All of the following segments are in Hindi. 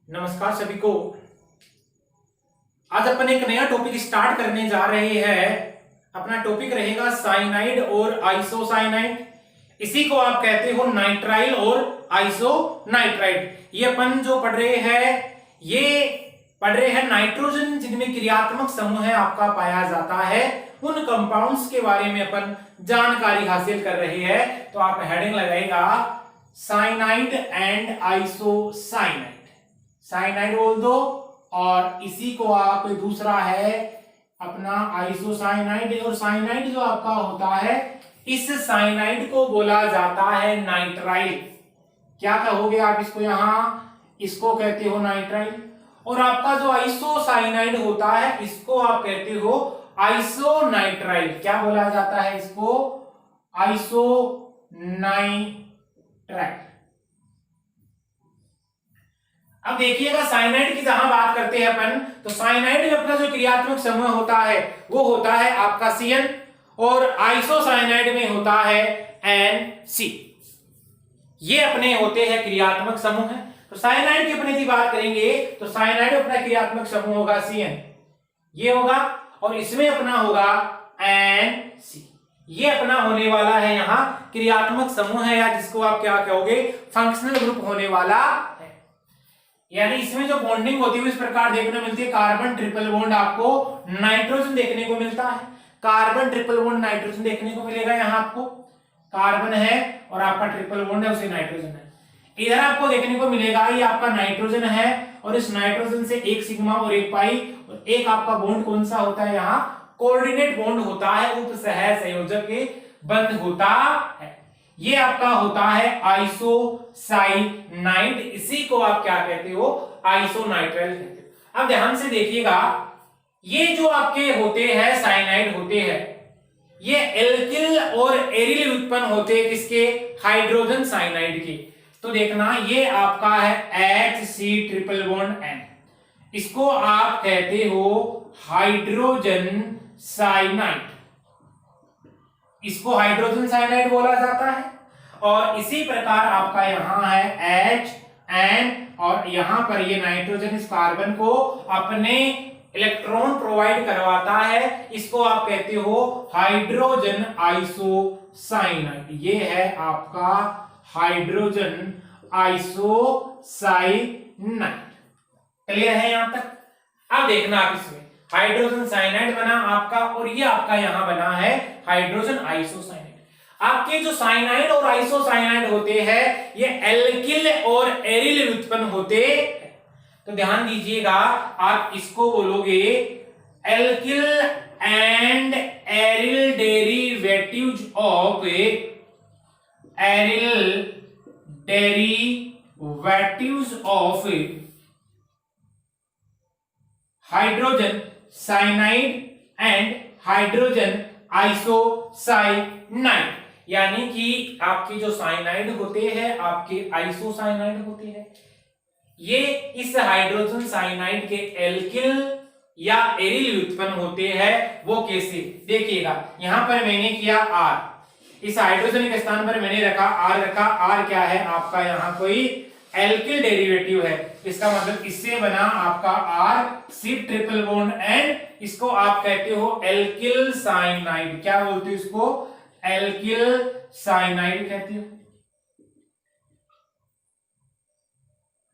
नमस्कार सभी को। आज अपन एक नया टॉपिक स्टार्ट करने जा रहे हैं। अपना टॉपिक रहेगा साइनाइड और आइसोसाइनाइड। इसी को आप कहते हो नाइट्राइल और आइसोनाइट्राइड। ये अपन जो पढ़ रहे हैं नाइट्रोजन जिनमें क्रियात्मक समूह आपका पाया जाता है, उन कंपाउंड्स के बारे में अपन जानकारी हासिल कर रहे हैं। तो आप हेडिंग लगाएगा साइनाइड एंड आइसोसाइनाइड। साइनाइड बोल दो और इसी को आप दूसरा है अपना आइसोसाइनाइड। और साइनाइड जो आपका होता है, इस साइनाइड को बोला जाता है नाइट्राइल। क्या कहोगे आप इसको? यहां इसको कहते हो नाइट्राइल। और आपका जो आइसोसाइनाइड होता है, इसको आप कहते हो आइसोनाइट्राइल। क्या बोला जाता है इसको? आइसोनाइट्राइल। अब देखिएगा, साइनाइड की जहां बात करते हैं अपन, तो साइनाइड में अपना जो क्रियात्मक समूह होता है वो होता है आपका CN, और आइसोसाइनाइड में होता है NC। ये अपने होते हैं क्रियात्मक समूह है। तो साइनाइड की अपने की बात करेंगे तो साइनाइड अपना क्रियात्मक समूह होगा CN, ये होगा, और इसमें अपना होगा NC। ये अपना होने वाला है यहाँ क्रियात्मक समूह है, या जिसको आप क्या कहोगे? फंक्शनल ग्रुप होने वाला है। यानी इसमें जो बॉन्डिंग होती है इस प्रकार देखने को मिलती है। कार्बन ट्रिपल बॉन्ड आपको नाइट्रोजन देखने को मिलता है। कार्बन ट्रिपल बॉन्ड नाइट्रोजन देखने को मिलेगा। यहाँ आपको कार्बन है और आपका ट्रिपल बॉन्ड है, उसे नाइट्रोजन है। इधर आपको देखने को मिलेगा ये आपका नाइट्रोजन है, और इस नाइट्रोजन से एक सिग्मा और एक पाई, और एक आपका बॉन्ड कौन सा होता है? यहाँ कोऑर्डिनेट बॉन्ड होता है, उपसह संयोजक के बंध होता है। ये आपका होता है आइसोसाइनाइड। इसी को आप क्या कहते हो? आइसोनाइट्राइल कहते हो। अब ध्यान से देखिएगा, ये जो आपके होते हैं साइनाइड होते हैं, ये एल्किल और एरिल उत्पन्न होते हैं किसके? हाइड्रोजन साइनाइड के। तो देखना, ये आपका है HC ट्रिपल बॉन्ड N। इसको आप कहते हो हाइड्रोजन साइनाइड। इसको हाइड्रोजन साइनाइड बोला जाता है। और इसी प्रकार आपका यहां है HN, और यहां पर ये नाइट्रोजन इस कार्बन को अपने इलेक्ट्रॉन प्रोवाइड करवाता है। इसको आप कहते हो हाइड्रोजन आइसोसाइनाइड। ये है आपका हाइड्रोजन आइसोसाइनाइड। क्लियर है यहां तक? अब देखना, आप इसमें हाइड्रोजन साइनाइड बना आपका, और ये आपका यहां बना है हाइड्रोजन आइसोसाइनाइड। आपके जो साइनाइड और आइसोसाइनाइड होते हैं, ये एल्किल और एरिल उत्पन्न होते हैं। तो ध्यान दीजिएगा, आप इसको बोलोगे alkyl and aryl derivatives of hydrogen cyanide and hydrogen isocyanide. यानी कि आपके जो साइनाइड होते हैं, आपके आइसोसाइनाइड होते हैं, ये इस हाइड्रोजन साइनाइड के एल्किल या एरिल उत्पन्न होते हैं। वो कैसे? देखिएगा, यहां पर मैंने किया R, इस हाइड्रोजन के स्थान पर मैंने रखा R रखा। R क्या है आपका? यहां कोई एल्किल डेरिवेटिव है। इसका मतलब इससे बना आपका R C triple bond N। इसको आप कहते हो एल्किल साइनाइड। क्या बोलते हो इसको? एल्किल साइनाइड कहते हो।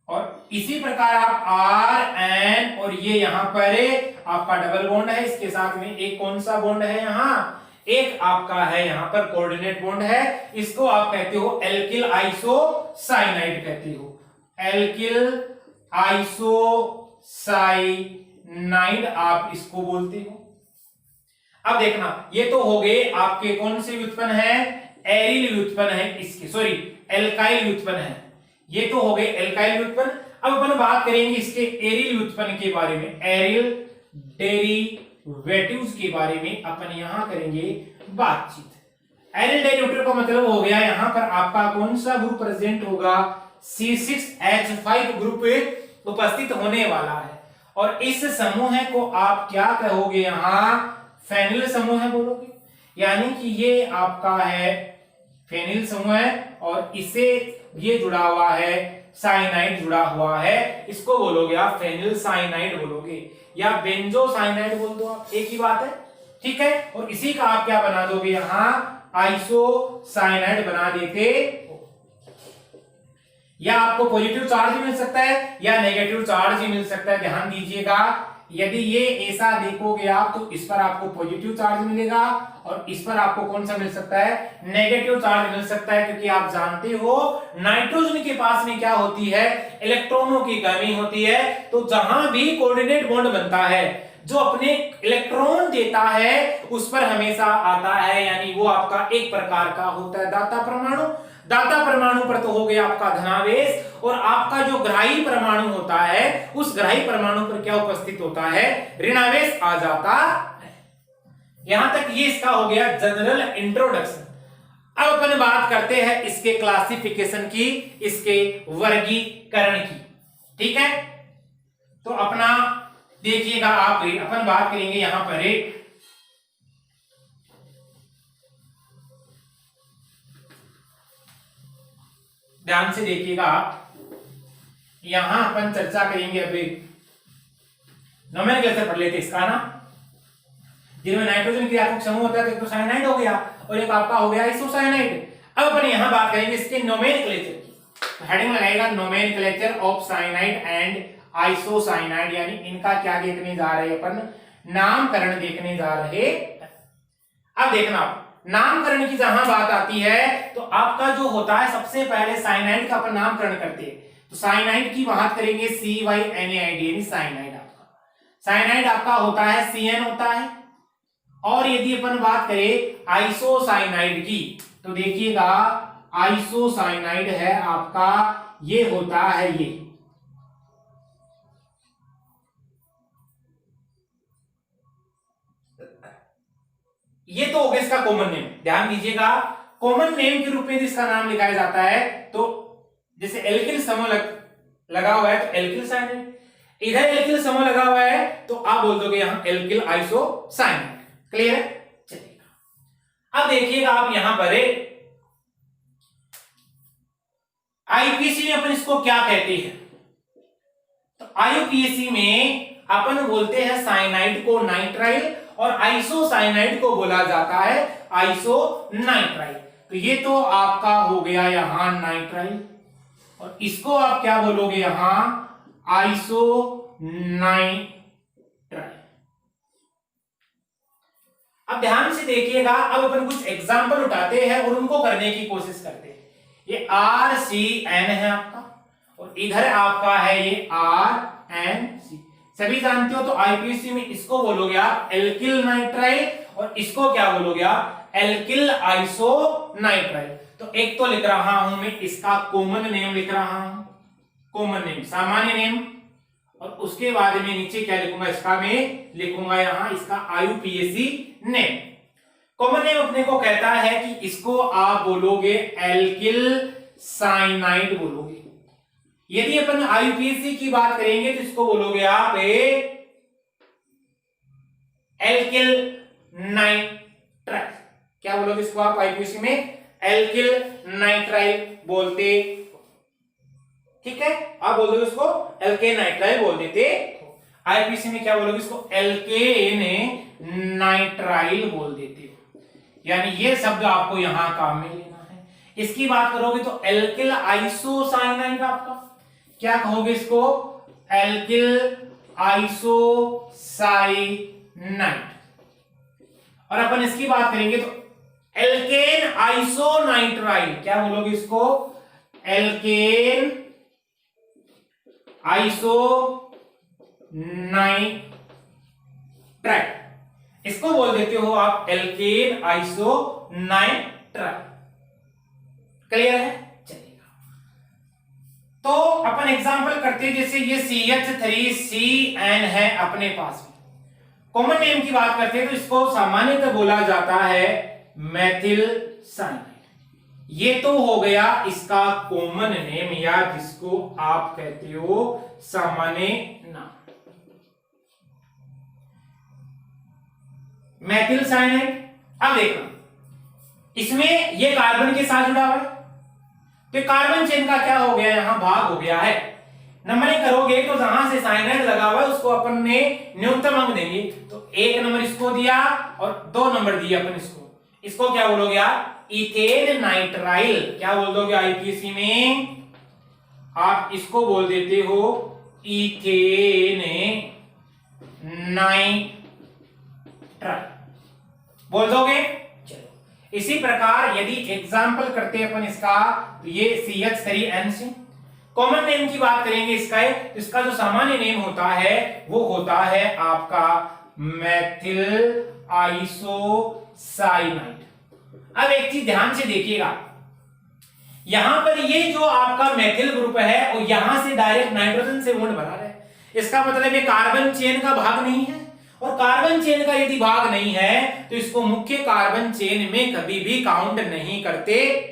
और इसी प्रकार आप RN, और ये यहां पर आपका डबल बॉन्ड है, इसके साथ में एक कौन सा बॉन्ड है? यहां एक आपका है यहां पर कोऑर्डिनेट बॉन्ड है। इसको आप कहते हो एल्किल आइसोसाइनाइड कहते हो। एल्किल आइसोसाइनाइड आप इसको बोलते हो। अब देखना, ये तो हो गए आपके कौन से व्युत्पन्न है? एरिल व्युत्पन्न है इसके, सॉरी एल्काइल व्युत्पन्न है। ये तो हो गए एल्काइल व्युत्पन्न। अब अपन बात करेंगे इसके एरिल व्युत्पन्न के बारे में। एरिल डेरिवेटिव्स के बारे में अपन यहां करेंगे बातचीत। एरिल डेरिवेटिव का मतलब हो गया, यहां पर आपका कौन सा ग्रुप प्रेजेंट होगा? C6H5 ग्रुप उपस्थित होने वाला है। और इस समूह को आप क्या कहोगे? यहां फेनिल समूह है बोलोगे। यानी कि ये आपका है फेनिल समूह है, और इसे ये जुड़ा हुआ है साइनाइड जुड़ा हुआ है, इसको बोलोगे आप फेनिल साइनाइड बोलोगे या बेंजो साइनाइड बोल दो आप, एक ही बात है, ठीक है। और इसी का आप क्या बना दोगे यहां आइसो साइनाइड बना देते, या आपको पॉजिटिव चार्ज मिल सकता है या नेगेटिव चार्ज ही मिल सकता है। ध्यान दीजिएगा, यदि ये ऐसा देखोगे आप तो इस पर आपको पॉजिटिव चार्ज मिलेगा और इस पर आपको कौन सा मिल सकता है, नेगेटिव चार्ज मिल सकता है, क्योंकि आप जानते हो नाइट्रोजन के पास में क्या होती है, इलेक्ट्रॉनों की कमी होती है। तो जहां भी कोऑर्डिनेट बॉन्ड बनता है, जो अपने इलेक्ट्रॉन देता है उस पर हमेशा आता है, यानी वो आपका एक प्रकार का होता है दाता परमाणु। दाता परमाणु पर तो हो गया आपका धनावेश, और आपका जो ग्राही परमाणु होता है उस ग्राही परमाणु पर क्या उपस्थित होता है, ऋणावेश आ जाता है। यहां तक ये इसका हो गया जनरल इंट्रोडक्शन। अब अपन बात करते हैं इसके क्लासिफिकेशन की, इसके वर्गीकरण की, ठीक है। तो अपना देखिएगा आप, अपन बात करेंगे यहां पर ध्यान से देखिएगा आप, यहां अपन चर्चा करेंगे अभी नोमेनक्लेचर पढ़ लेते इसका ना, जिनमें नाइट्रोजन क्रियात्मक समूह होता है, तो साइनाइड हो गया और एक आपका हो गया आइसोसाइनाइड। अब अपन यहां बात करेंगे इसके नोमेनक्लेचर की, तो हेडिंग लगाएगा nomenclature of cyanide and isocyanide, यानी इनका क्या देखने जा रहे हैं अपन, नामकरण देखने जा रहे। अब देखना नामकरण की जहां बात आती है तो आपका जो होता है सबसे पहले साइनाइड का अपन नामकरण करते हैं, तो साइनाइड की बात करेंगे CYNAID, यानी साइनाइड आपका, साइनाइड आपका होता है CN होता है। और यदि अपन बात करें आइसोसाइनाइड की, तो देखिएगा आइसोसाइनाइड है आपका, ये होता है ये तो हो गया इसका कॉमन नेम। ध्यान दीजिएगा, कॉमन नेम के रूप में इसका नाम लिखाया जाता है, तो जैसे एल्किल समूह लगा हुआ है तो एल्किल साइनाइड, इधर एल्किल समूह लगा हुआ है तो आप बोल दोगे यहां एल्किल आइसोसाइनाइड। क्लियर है, चलिएगा। अब देखिएगा आप यहां पर आईपीसी में अपन इसको क्या कहते हैं, तो आईपीसी में अपन बोलते हैं साइनाइड को नाइट्राइल और आइसोसाइनाइड को बोला जाता है आइसोनाइट्राइल। तो ये तो आपका हो गया यहां नाइट्राइल, और इसको आप क्या बोलोगे यहां आइसोनाइट्राइल। अब ध्यान से देखिएगा, अब अपन कुछ एग्जांपल उठाते हैं और उनको करने की कोशिश करते हैं। ये RCN है आपका, और इधर आपका है ये RNC, सभी जानते हो। तो आईपीसी में इसको बोलोगे आप एल्किल नाइट्राइल और इसको क्या बोलोगे आप एल्किल आइसोनाइट्राइल। तो एक तो लिख रहा हूं मैं इसका कॉमन नेम लिख रहा हूं, कॉमन नेम सामान्य नेम, और उसके बाद में नीचे क्या लिखूंगा, इसका मैं लिखूंगा यहां इसका आईयूपीएसी नेम। कॉमन नेम अपने को कहता है कि इसको आप बोलोगे एल्किल साइनाइड बोलोगे। यदि अपन आईयूपीएसी की बात करेंगे तो इसको बोलोगे आप एल्किल नाइट्राइल। क्या बोलोगे इसको आप आईयूपीएसी में एल्किल नाइट्राइल बोलते, ठीक है। आप बोल दोगे इसको एल्केन नाइट्राइल बोल देते। आईपीसी में क्या बोलोगे इसको एल्केन नाइट्राइल बोल देते हो, यानी ये शब्द आपको यहां काम में लेना है। इसकी बात करोगे तो एल्किल आइसोसाइनाइड आपका क्या कहोगे इसको एल्किल आइसोसाइनाइड। और अपन इसकी बात करेंगे तो एल्केन आइसोनाइट्राइल, क्या बोलोगे इसको एल्केन आइसोनाइट्राइल, इसको बोल देते हो आप एल्केन आइसोनाइट्राइल। क्लियर है, चलिएगा। तो अपन एग्जांपल करते हैं, जैसे ये CH3CN है अपने पास में। कॉमन नेम की बात करते हैं तो इसको सामान्यतः बोला जाता है मेथिल साइनाइड। ये तो हो गया इसका कॉमन नेम, या जिसको आप कहते हो सामान्य नाम मेथिल साइनाइड। अब देखना इसमें ये कार्बन के साथ जुड़ा हुआ है, तो कार्बन चेन का क्या हो गया, यहां भाग हो गया है। नंबरिंग करोगे तो जहां से साइनाइड लगा हुआ है उसको अपन ने न्यूनतम अंक देंगे, तो 1 नंबर इसको दिया और 2 नंबर दिया अपन इसको क्या बोलोगे आप, इथेन नाइट्राइल। क्या बोल दोगे आईपीएससी में, आप इसको बोल देते हो इथेन नाइट्राइल बोल दोगे। चलो इसी प्रकार यदि एग्जाम्पल करते हैं अपन इसका, तो ये CH3N कॉमन नेम की बात करेंगे इसका है, तो इसका जो सामान्य नेम होता है वो होता है आपका मेथिल आइसोसाइनाइड। अब एक चीज ध्यान से देखिएगा, यहां पर ये जो आपका मेथिल ग्रुप है वो यहां से डायरेक्ट नाइट्रोजन से बॉन्ड बना रहा है, इसका मतलब ये कार्बन चेन का भाग नहीं है, और कार्बन चेन का यदि भाग नहीं है तो इसको मुख्य कार्बन चेन में कभी भी काउंट नहीं करते,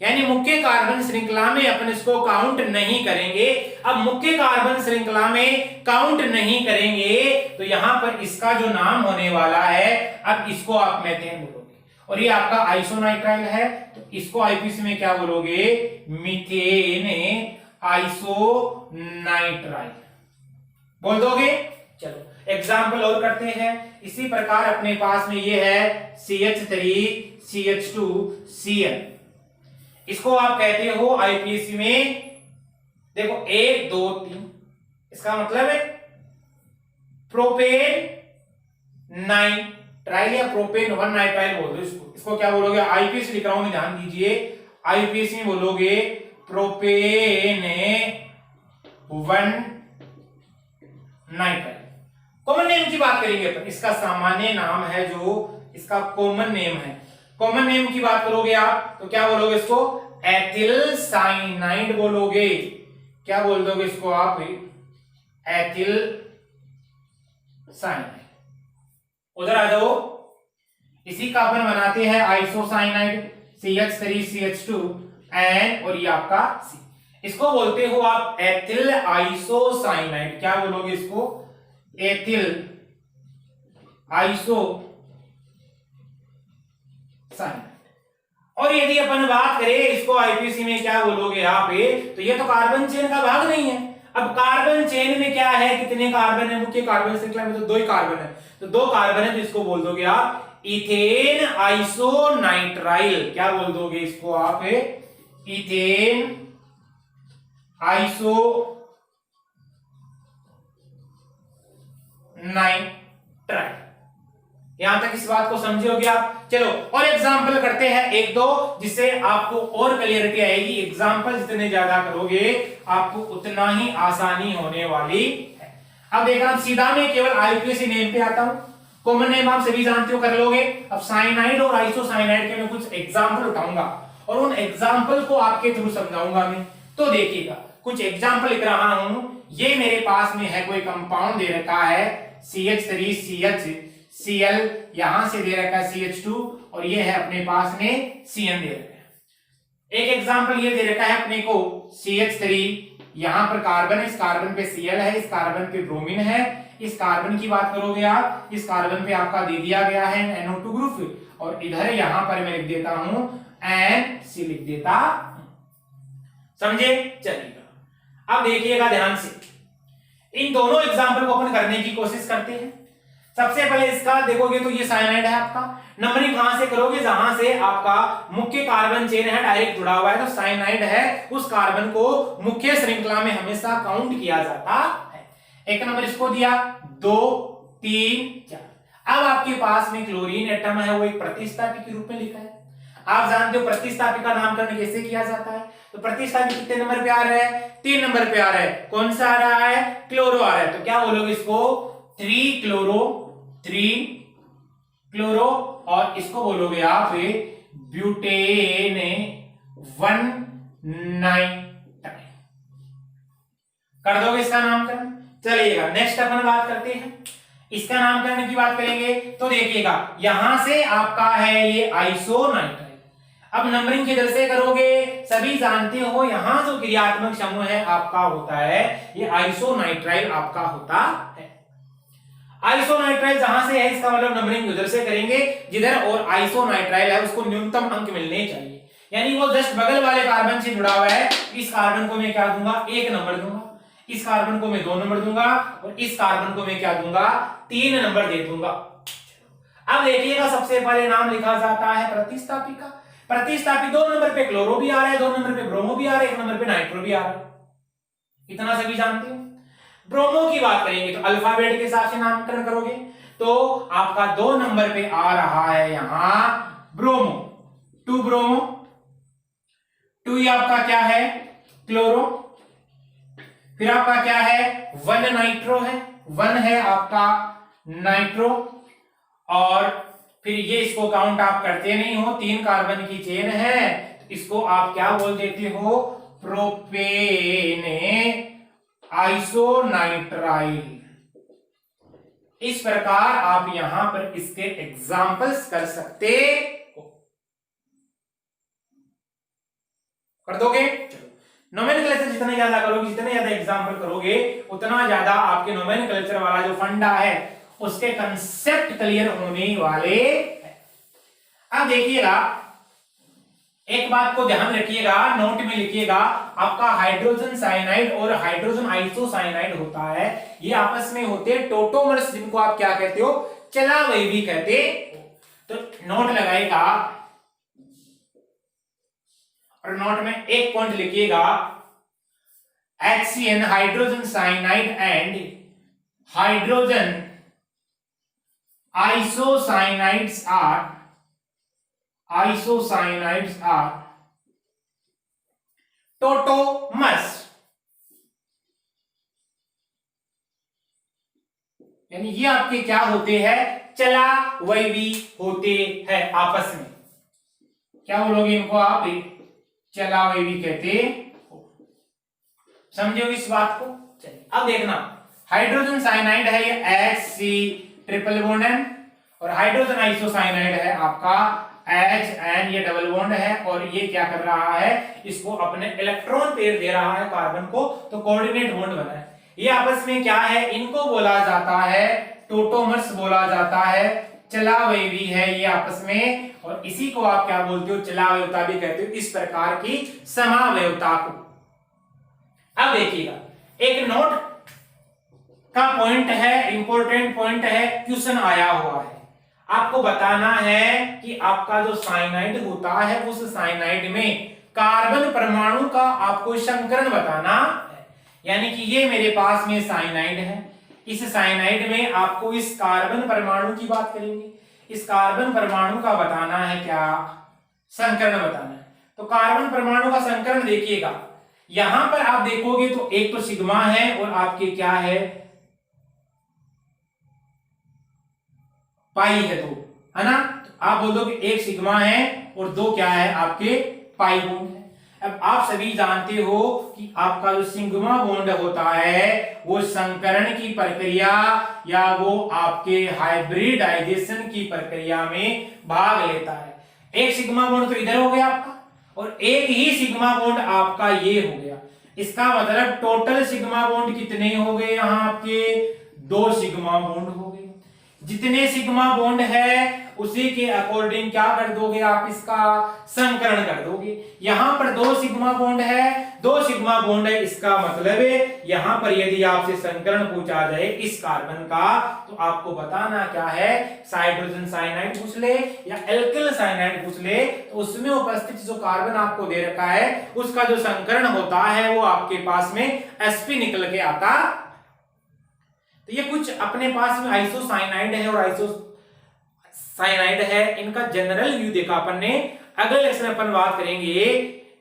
यानी मुख्य कार्बन श्रृंखला में अपन इसको काउंट नहीं करेंगे। अब मुख्य कार्बन श्रृंखला में काउंट नहीं करेंगे तो यहां पर इसका जो नाम होने वाला है, अब इसको आप मेथेन बोलोगे, और ये आपका आइसोनाइट्राइल है तो इसको आईपीसी में क्या बोलोगे, मीथेन आइसोनाइट्राइल बोल दोगे। चलो एग्जाम्पल और करते हैं। इसी प्रकार अपने पास में ये है CH3CH2Cl, इसको आप कहते हो आईपीएससी में, देखो 1 2 3, इसका मतलब है प्रोपेन नाइट्राइल या प्रोपेन 1 नाइट्राइल बोल दो इसको क्या बोलोगे, आईपीएससी लिख रहा हूं, ध्यान दीजिए, आईपीएससी में बोलोगे प्रोपेन 1 नाइट्राइल। कॉमन नेम की बात करेंगे अपन, इसका सामान्य नाम है जो इसका कॉमन नेम है, कॉमन नेम की बात करोगे आप तो क्या बोलोगे इसको, एथिल साइनाइड बोलोगे। क्या बोल दोगे इसको आप, एथिल साइनाइड। उधर आ जाओ, इसी का अपन बनाते हैं आइसोसाइनाइड CH3CH2N, और ये आपका C, इसको बोलते हो आप एथिल आइसोसाइनाइड। क्या बोलोगे इसको, एथिल आइसोसाइनाइड। और यदि अपन बात करें इसको आईपीसी में क्या बोलोगे आप, तो ये तो कार्बन चेन का भाग नहीं है। अब कार्बन चेन में क्या है, कितने कार्बन है, मुख्य कार्बन श्रृंखला में तो 2 ही कार्बन है, तो 2 कार्बन है, तो इसको बोल दोगे आप इथेन आइसोनाइट्राइल। क्या बोल दोगे इसको आप, इथेन आइसोनाइट्राइल। यहां तक इस बात को समझे होगे आप। चलो और एग्जाम्पल करते हैं 1 2, जिससे आपको और क्लियरिटी आएगी। एग्जाम्पल जितने ज्यादा करोगे आपको उतना ही आसानी होने वाली है। अब देखना, सीधा मैं केवल आईपीएससी नेम पे आता हूं, कॉमन नेम आप सभी जानते हो, कर लोगे। अब साइनाइड और आइसोसाइनाइड के मैं कुछ एग्जाम्पल उठाऊंगा और उन एग्जाम्पल को आपके थ्रू समझाऊंगा मैं, तो देखिएगा कुछ एग्जाम्पल लिख रहा हूं। ये मेरे पास में है कोई कंपाउंड दे रखा है CH3CHCl, यहां से दे रखा है CH2, और ये है अपने पास में Cn दे रखा है। एक एग्जांपल ये दे रखा है अपने को CH3, यहां पर कार्बन है, इस कार्बन पे Cl है, इस कार्बन पे ब्रोमीन है। इस कार्बन की बात करोगे आप, इस कार्बन पे आपका दे दिया गया है NO2 ग्रुप, और इधर यहां पर मैं लिख देता हूं NC लिख देता, समझे। चलिएगा अब देखिएगा ध्यान से, इन दोनों एग्जाम्पल को अपन करने की कोशिश करते हैं। सबसे पहले इसका देखोगे तो ये साइनाइड है आपका, नंबरिंग कहां से करोगे, जहां से आपका मुख्य कार्बन चेन है डायरेक्ट जुड़ा हुआ है, तो साइनाइड है, उस कार्बन को मुख्य श्रृंखला में हमेशा काउंट किया जाता है। 1 नंबर इसको दिया, 2 3 4। अब आपके पास में क्लोरीन एटम है, वो एक प्रतिस्थापी के रूप में लिखा है। आप जानते हो प्रतिस्थापी का नामकरण कैसे किया जाता है, तो प्रतिस्थापी कितने नंबर पे आ रहा है, 3 नंबर पे आ रहा है। कौन सा आ रहा है, क्लोरो आ रहा है, तो क्या बोलोगे इसको, 3 क्लोरो, और इसको बोलोगे आप ब्यूटेन 1 नाइट्राइल। कर दोगे इसका नामकरण। चलिएगा नेक्स्ट अपन बात करते हैं, इसका नामकरण की बात करेंगे तो देखिएगा यहां से आपका है ये आइसोनाइट्राइल। अब नंबरिंग किधर से करोगे, सभी जानते हो यहां जो क्रियात्मक समूह है आपका होता है ये आइसोनाइट्राइल आपका होता है। आइसोनाइट्राइल जहां से है इसका मतलब नंबरिंग उधर से करेंगे जिधर और आइसोनाइट्राइल है उसको न्यूनतम अंक मिलने चाहिए। यानी वो जस्ट बगल वाले कार्बन से जुड़ा हुआ है। इस कार्बन को मैं क्या दूंगा, 1 नंबर दूंगा, इस कार्बन को मैं 2 नंबर दूंगा और इस कार्बन को मैं क्या दूंगा, 3 नंबर दे दूंगा। अब देखिएगा सबसे पहले नाम लिखा जाता है प्रतिस्थापी का। प्रतिस्थापी 2 नंबर पे क्लोरो भी आ रहा है, 2 नंबर पे ब्रोमो भी आ रहा है, 1 नंबर पे नाइट्रो भी आ रहा है। इतना सभी जानते हो। ब्रोमो की बात करेंगे तो अल्फाबेट के हिसाब से नामकरण करोगे तो आपका 2 नंबर पे आ रहा है यहां ब्रोमो, 2 ब्रोमो, 2 आपका क्या है, क्लोरो, फिर आपका क्या है 1 नाइट्रो है, 1 है आपका नाइट्रो, और फिर ये इसको काउंट आप करते नहीं हो, 3 कार्बन की चेन है तो इसको आप क्या बोल देते हो, प्रोपेने आइसोनाइट्राइल। इस प्रकार आप यहां पर इसके एग्जाम्पल्स कर सकते हो, कर दोगे। चलो, नोमेनक्लेचर जितना ज्यादा करोगे, जितने ज्यादा एग्जाम्पल करोगे उतना ज्यादा आपके नोमेनक्लेचर वाला जो फंडा है उसके कंसेप्ट क्लियर होने वाले हैं। अब देखिएगा, एक बात को ध्यान रखिएगा, नोट में लिखिएगा, आपका हाइड्रोजन साइनाइड और हाइड्रोजन आइसोसाइनाइड होता है, ये आपस में होते हैं टोटोमर्स, जिनको आप क्या कहते हो, चलावयवी कहते हो। तो नोट लगाएगा और नोट में एक पॉइंट लिखिएगा, HCN hydrogen cyanide and hydrogen isocianides are tautomers, यानी ये आपके क्या होते हैं, चलावयवी होते हैं आपस में। क्या बोलोगे इनको आप, चलावयवी कहते हो। समझोगे इस बात को। चलिए अब देखना, हाइड्रोजन साइनाइड है ये HC ट्रिपल बॉन्ड है, और हाइड्रोजन आइसोसाइनाइड है आपका HN, ये डबल बॉन्ड है, और ये क्या कर रहा है, इसको अपने इलेक्ट्रॉन पेयर दे रहा है कार्बन को, तो कोऑर्डिनेट बॉन्ड बना है। ये आपस में क्या है, इनको बोला जाता है टोटोमर्स, बोला जाता है, चलावयवी है ये आपस में, और इसी को आप क्या बोलते हो, चलावयवता भी कहते हो, इस प्रकार की समावयवता को। अब देखिएगा, एक नोट का पॉइंट है, इंपॉर्टेंट पॉइंट है, क्वेश्चन आया हुआ है, आपको बताना है कि आपका जो साइनाइड होता है उस साइनाइड में कार्बन परमाणु का आपको संकरण बताना है। यानी कि ये मेरे पास में साइनाइड है, इस साइनाइड में आपको इस कार्बन परमाणु की बात करेंगे, इस कार्बन परमाणु का बताना है क्या, संकरण बताना है। तो कार्बन परमाणु का संकरण देखिएगा, यहां पर आप देखोगे तो एक तो सिग्मा है और आपके क्या है, पाई है, 2 है ना। तो आप बोल दो कि एक सिग्मा है और 2 क्या है, आपके पाई बॉन्ड है। अब आप सभी जानते हो कि आपका जो सिग्मा बॉन्ड होता है वो संकरण की प्रक्रिया या वो आपके हाइब्रिडाइजेशन की प्रक्रिया में भाग लेता है। एक सिग्मा बॉन्ड तो इधर हो गया आपका, और एक ही सिग्मा बॉन्ड आपका ये हो गया। इसका मतलब टोटल सिग्मा बॉन्ड कितने हो गए, यहां आपके 2 सिग्मा बॉन्ड हो गए। जितने सिग्मा बॉन्ड है उसी के अकॉर्डिंग क्या कर दोगे आप, इसका संकरण कर दोगे। यहां पर 2 सिग्मा बॉन्ड है, 2 सिग्मा बॉन्ड है, इसका मतलब है यहां पर यदि आपसे संकरण पूछा जाए इस कार्बन का, तो आपको बताना क्या है, हाइड्रोजन साइनाइड पूछ ले या एल्किल साइनाइड पूछ ले, तो उसमें उपस्थित जो कार्बन आपको दे रखा है उसका जो संकरण होता है वो आपके पास में sp निकल के आता। तो ये कुछ अपने पास में आइसोसाइनाइड है और आइसोसाइनाइड है, इनका जनरल व्यू देखा अपन ने। अगले लेक्चर में अपन बात करेंगे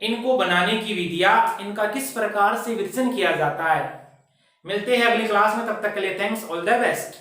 इनको बनाने की विधियां, इनका किस प्रकार से विघटन किया जाता है। मिलते हैं अगली क्लास में, तब तक के लिए थैंक्स, ऑल द बेस्ट।